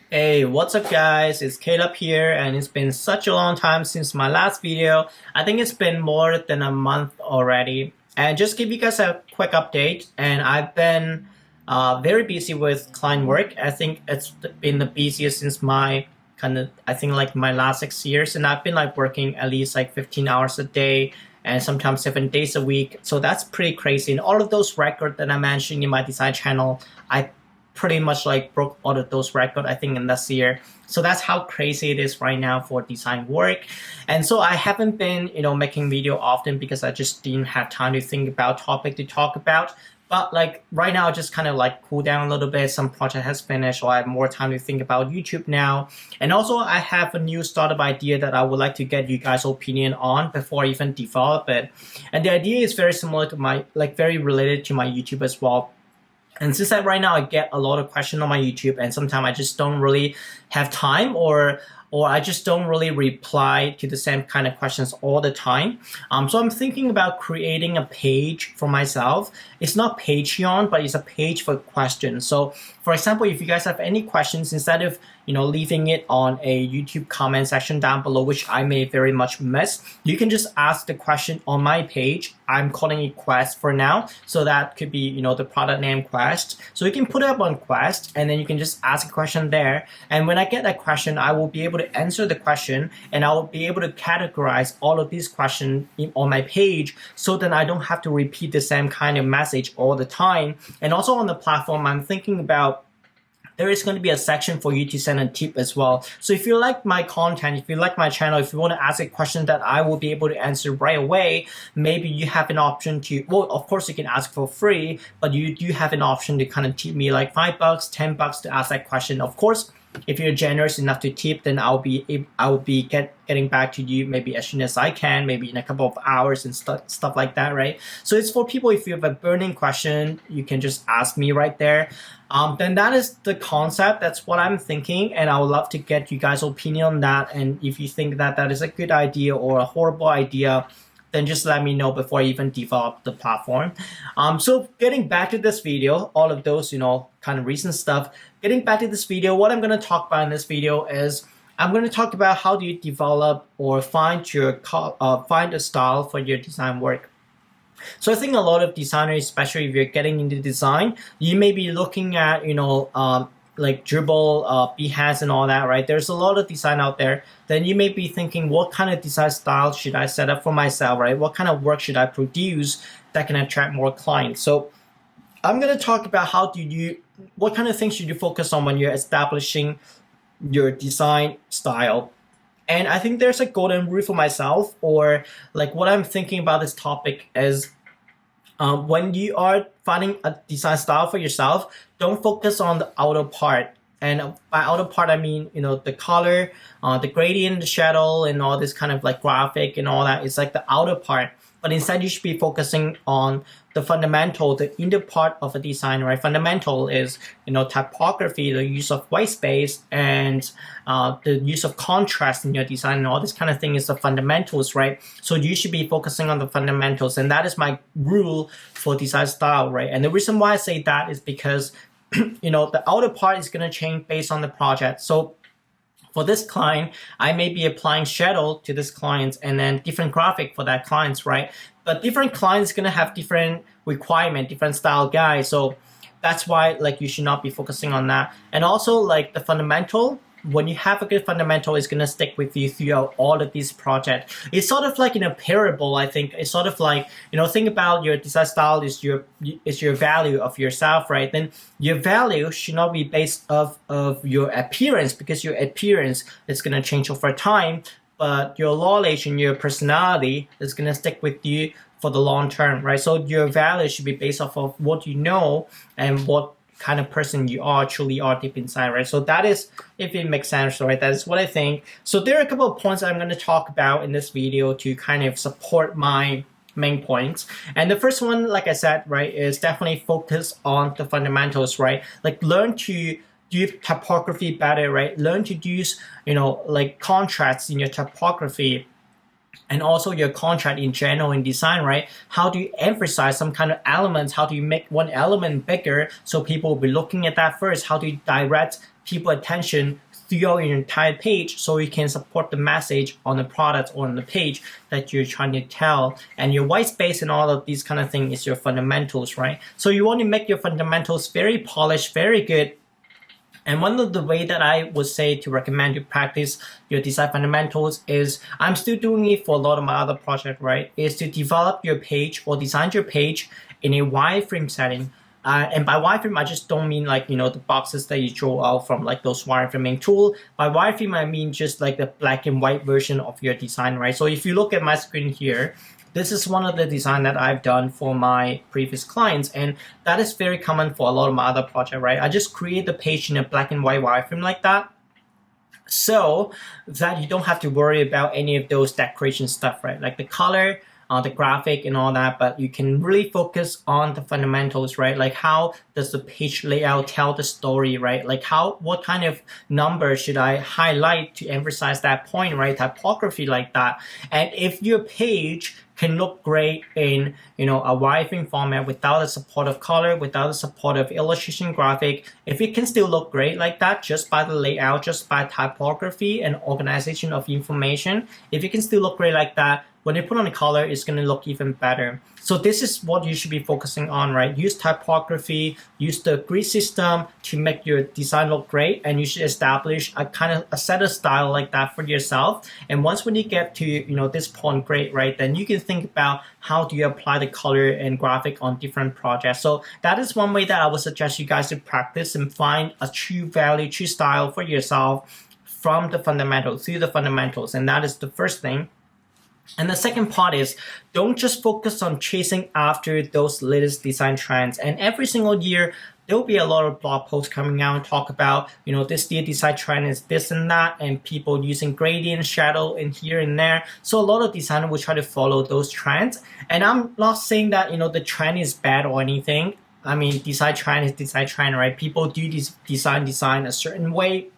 Hey, what's up guys? It's Caleb here and it's been such a long time since my last video. I think it's been more than a month already. And just give you guys a quick update, and I've been very busy with client work. I think it's been the busiest since my my last 6 years, and I've been like working at least like 15 hours a day and sometimes 7 days a week. So that's pretty crazy. And all of those records that I mentioned in my design channel, I pretty much like broke all of those records I think in this year. So that's how crazy it is right now for design work. And so I haven't been making video often because I just didn't have time to think about topic to talk about. But like right now, just kind of like cool down a little bit. Some project has finished, so I have more time to think about YouTube now. And also I have a new startup idea that I would like to get you guys' opinion on before I even develop it. And the idea is very similar to very related to my YouTube as well. And since right now I get a lot of questions on my YouTube, and sometimes I just don't really have time, or I just don't really reply to the same kind of questions all the time. So I'm thinking about creating a page for myself. It's not Patreon, but it's a page for questions. So for example, if you guys have any questions, instead of leaving it on a YouTube comment section down below, which I may very much miss, you can just ask the question on my page. I'm calling it Quest for now, so that could be the product name Quest. So you can put it up on Quest, and then you can just ask a question there. And when I get that question, I will be able to answer the question, and I will be able to categorize all of these questions on my page, so then I don't have to repeat the same kind of message all the time. And also on the platform, I'm thinking about there is going to be a section for you to send a tip as well. So if you like my content, if you like my channel, if you want to ask a question that I will be able to answer right away, maybe you have an option to, well, of course you can ask for free, but you do have an option to kind of tip me like $5, $10 to ask that question. Of course, if you're generous enough to tip, then I will be getting back to you maybe as soon as I can, maybe in a couple of hours and stuff like that, right? So it's for people, if you have a burning question, you can just ask me right there. Then that is the concept. That's what I'm thinking, and I would love to get you guys' opinion on that. And if you think that that is a good idea or a horrible idea, then just let me know before I even develop the platform. So getting back to this video, all of those kind of recent stuff. Getting back to this video, what I'm going to talk about in this video is I'm going to talk about how do you develop or find a style for your design work. So I think a lot of designers, especially if you're getting into design, you may be looking at like Dribbble, Behance and all that, right? There's a lot of design out there. Then you may be thinking, what kind of design style should I set up for myself, right? What kind of work should I produce that can attract more clients? So I'm going to talk about what kind of things should you focus on when you're establishing your design style. And I think there's a golden rule for myself, or like what I'm thinking about this topic is when you are finding a design style for yourself, don't focus on the outer part. And by outer part, I mean, the color, the gradient, the shadow, and all this kind of like graphic and all that. It's like the outer part. But instead, you should be focusing on the fundamental, the inner part of a design, right? Fundamental is, typography, the use of white space, and the use of contrast in your design, and all this kind of thing is the fundamentals, right? So you should be focusing on the fundamentals, and that is my rule for design style, right? And the reason why I say that is because, the outer part is going to change based on the project. So for this client, I may be applying shadow to this client and then different graphic for that client, right? But different clients going to have different requirement, different style guides. So that's why like you should not be focusing on that. And also like the fundamental, when you have a good fundamental, it's going to stick with you throughout all of these projects. It's sort of like in a parable, I think. It's sort of like, think about your design style is your value of yourself, right? Then your value should not be based off of your appearance, because your appearance is going to change over time. But your knowledge and your personality is going to stick with you for the long term, right? So your value should be based off of what you know and what kind of person you truly are deep inside, right? So that is, if it makes sense, right? That is what I think. So there are a couple of points I'm going to talk about in this video to kind of support my main points. And the first one, like I said, right, is definitely focus on the fundamentals, right? Like learn to do typography better, right? Learn to use, like contrasts in your typography, and also your contract in general in design, right? How do you emphasize some kind of elements? How do you make one element bigger so people will be looking at that first? How do you direct people attention throughout your entire page, so you can support the message on the product or on the page that you're trying to tell. And your white space and all of these kind of things is your fundamentals, right? So you want to make your fundamentals very polished, very good. And one of the way that I would say to recommend you practice your design fundamentals is, I'm still doing it for a lot of my other projects, right? Is to develop your page or design your page in a wireframe setting. And by wireframe, I just don't mean like, the boxes that you draw out from like those wireframing tool. By wireframe, I mean just like the black and white version of your design, right? So if you look at my screen here, this is one of the design that I've done for my previous clients, and that is very common for a lot of my other projects, right? I just create the page in a black and white wireframe like that, so that you don't have to worry about any of those decoration stuff, right? Like the color, the graphic and all that, but you can really focus on the fundamentals, right? Like how does the page layout tell the story, right? Like what kind of number should I highlight to emphasize that point, right? Typography like that. And if your page can look great in a wireframe format without the support of color, without the support of illustration graphic, if it can still look great like that just by the layout, just by typography and organization of information, if it can still look great like that, when you put on the color, it's going to look even better. So this is what you should be focusing on, right? Use typography, use the grid system to make your design look great, and you should establish a set of style like that for yourself. And once when you get to this point great, right, then you can think about how do you apply the color and graphic on different projects. So that is one way that I would suggest you guys to practice and find a true value, true style for yourself from the fundamentals, through the fundamentals. And that is the first thing. And the second part is, don't just focus on chasing after those latest design trends. And every single year, there will be a lot of blog posts coming out and talk about, this year design trend is this and that, and people using gradient, shadow, and here and there. So a lot of designers will try to follow those trends. And I'm not saying that, the trend is bad or anything. I mean, design trend is design trend, right? People do design a certain way.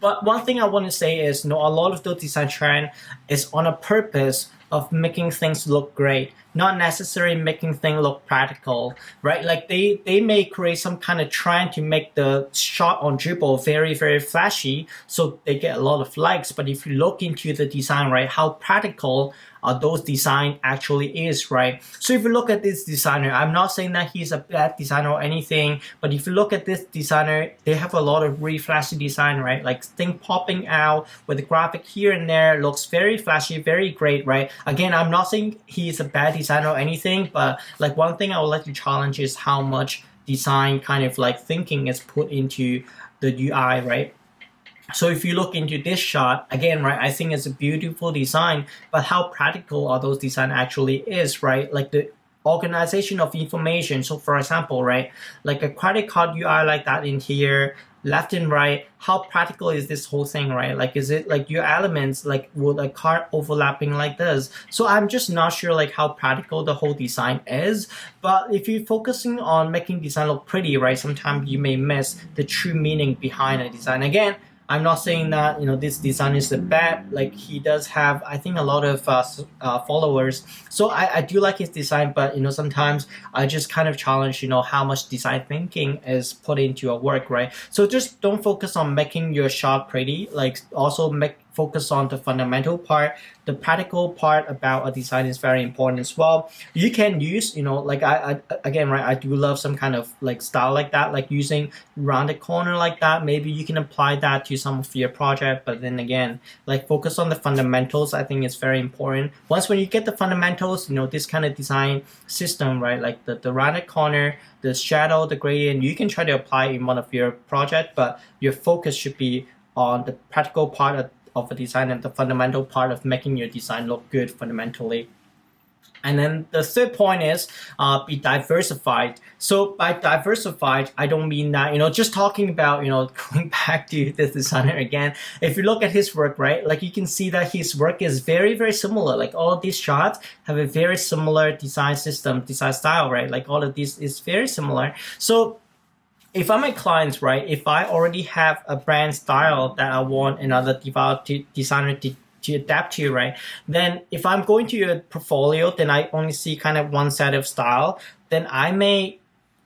But one thing I want to say is, a lot of the design trend is on a purpose of making things look great, not necessarily making things look practical, right? Like they may create some kind of trend to make the shot on Dribbble very, very flashy, so they get a lot of likes. But if you look into the design, right, how practical those design actually is, right? So if you look at this designer, I'm not saying that he's a bad designer or anything, but if you look at this designer, they have a lot of really flashy design, right? Like thing popping out with the graphic here and there, looks very flashy, very great, right? Again, I'm not saying he's a bad designer or anything, but like one thing I would like to challenge is how much design kind of like thinking is put into the UI, right? So if you look into this shot, again, right, I think it's a beautiful design, but how practical are those design actually is, right? Like the organization of information. So for example, right, like a credit card UI like that in here, left and right, how practical is this whole thing, right? Like, is it like your elements, like would a card overlapping like this? So I'm just not sure like how practical the whole design is. But if you're focusing on making design look pretty, right, sometimes you may miss the true meaning behind a design. Again, I'm not saying that this design is bad. Like he does have, I think, a lot of followers. So I do like his design, but sometimes I just kind of challenge how much design thinking is put into your work, right? So just don't focus on making your shot pretty. Like also focus on the fundamental part. The practical part about a design is very important as well. You can use, like I again, right, I do love some kind of like style like that, like using rounded corner like that. Maybe you can apply that to some of your project, but then again, like focus on the fundamentals. I think it's very important. Once when you get the fundamentals, this kind of design system, right, like the rounded corner, the shadow, the gradient, you can try to apply in one of your project, but your focus should be on the practical part of a design and the fundamental part of making your design look good fundamentally. And then the third point is be diversified. So by diversified, I don't mean that, just talking about, going back to this designer again. If you look at his work, right, like you can see that his work is very, very similar. Like all of these shots have a very similar design system, design style, right? Like all of this is very similar. So if I'm a client, right, if I already have a brand style that I want another designer to adapt to, right, then if I'm going to your portfolio, then I only see kind of one set of style, then I may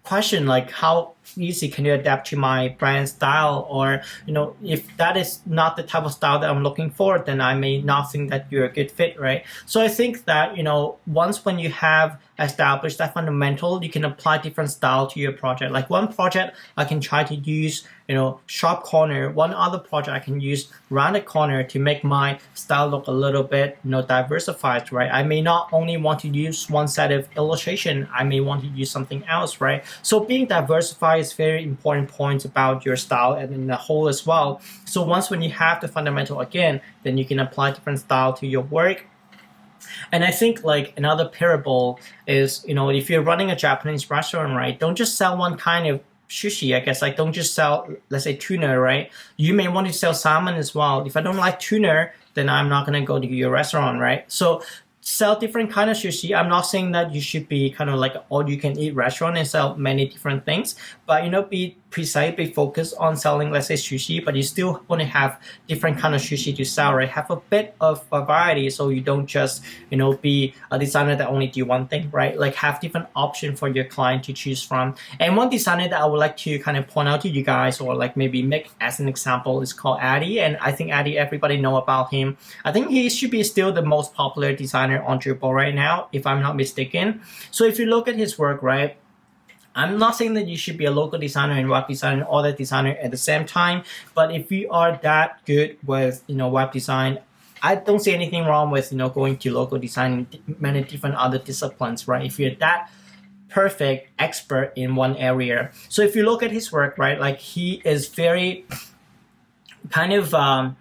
question like how easy can you adapt to my brand style, or if that is not the type of style that I'm looking for, then I may not think that you're a good fit, right? So I think that once when you have established that fundamental, you can apply different style to your project. Like one project I can try to use sharp corner, one other project I can use rounded corner to make my style look a little bit diversified, right? I may not only want to use one set of illustration, I may want to use something else, right? So being diversified is very important point about your style and in the whole as well. So once when you have the fundamental again, then you can apply different style to your work. And I think like another parable is, if you're running a Japanese restaurant, right, don't just sell one kind of sushi, I guess. Like don't just sell, let's say, tuna, right? You may want to sell salmon as well. If I don't like tuna, then I'm not going to go to your restaurant, right? So sell different kind of sushi. I'm not saying that you should be kind of like all you can eat restaurant and sell many different things, but be precise, be focused on selling, let's say, sushi, but you still want to have different kind of sushi to sell, right? Have a bit of variety, so you don't just be a designer that only do one thing, right? Like have different options for your client to choose from. And one designer that I would like to kind of point out to you guys, or like maybe make as an example, is called Addy. And I think Addy, everybody know about him. I think he should be still the most popular designer on Dribbble right now, if I'm not mistaken. So if you look at his work, right, I'm not saying that you should be a local designer and web designer and other designer at the same time, but if you are that good with web design, I don't see anything wrong with going to local design and many different other disciplines, right? If you're that perfect expert in one area. So if you look at his work, right, like he is very kind of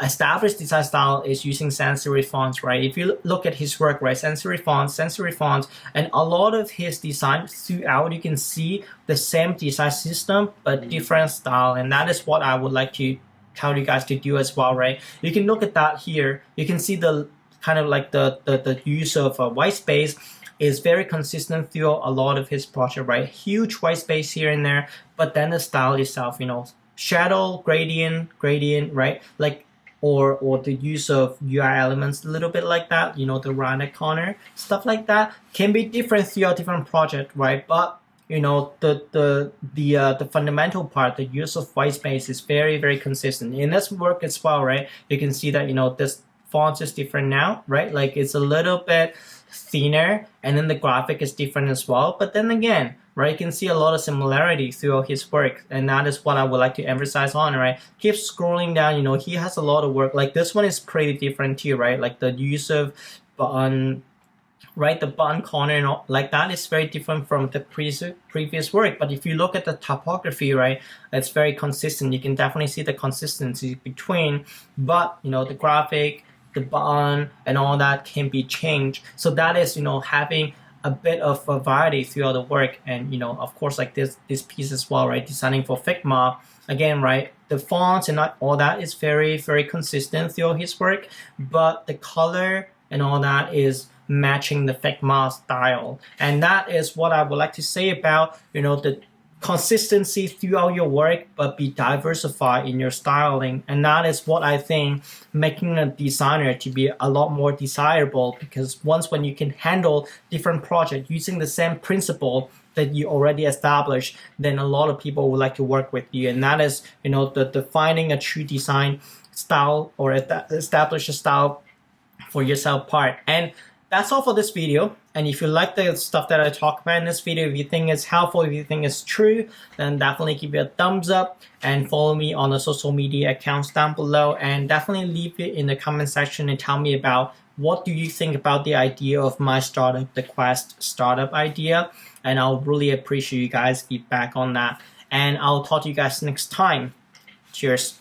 established design style is using sensory fonts, right? If you look at his work, right, sensory fonts, and a lot of his design throughout, you can see the same design system but different style, and that is what I would like to tell you guys to do as well, right? You can look at that here. You can see the kind of like the use of white space is very consistent through a lot of his project, right? Huge white space here and there, but then the style itself, shadow, gradient, right? Like, or the use of UI elements, a little bit like that, the rounded corner, stuff like that can be different throughout different project, right? But the fundamental part, the use of white space, is very, very consistent in this work as well, right? You can see that this font is different now, right? Like it's a little bit thinner, and then the graphic is different as well. But then again, right, you can see a lot of similarity throughout his work, and that is what I would like to emphasize on, right? Keep scrolling down, he has a lot of work. Like this one is pretty different too, right? Like the use of button, right, the button corner and all, like that is very different from the previous work. But if you look at the topography, right, it's very consistent. You can definitely see the consistency between, but the graphic, the button, and all that can be changed. So that is having a bit of a variety throughout the work. And of course, like this piece as well, right, designing for Figma, again, right, the fonts and all that is very, very consistent throughout his work, but the color and all that is matching the Figma style. And that is what I would like to say about the consistency throughout your work, but be diversified in your styling. And that is what I think making a designer to be a lot more desirable, because once when you can handle different projects using the same principle that you already established, then a lot of people would like to work with you. And that is the finding a true design style or establish a style for yourself part. And that's all for this video. And if you like the stuff that I talk about in this video, if you think it's helpful, if you think it's true, then definitely give it a thumbs up and follow me on the social media accounts down below, and definitely leave it in the comment section and tell me about what do you think about the idea of my startup, the Quest startup idea. And I'll really appreciate you guys' feedback on that. And I'll talk to you guys next time. Cheers.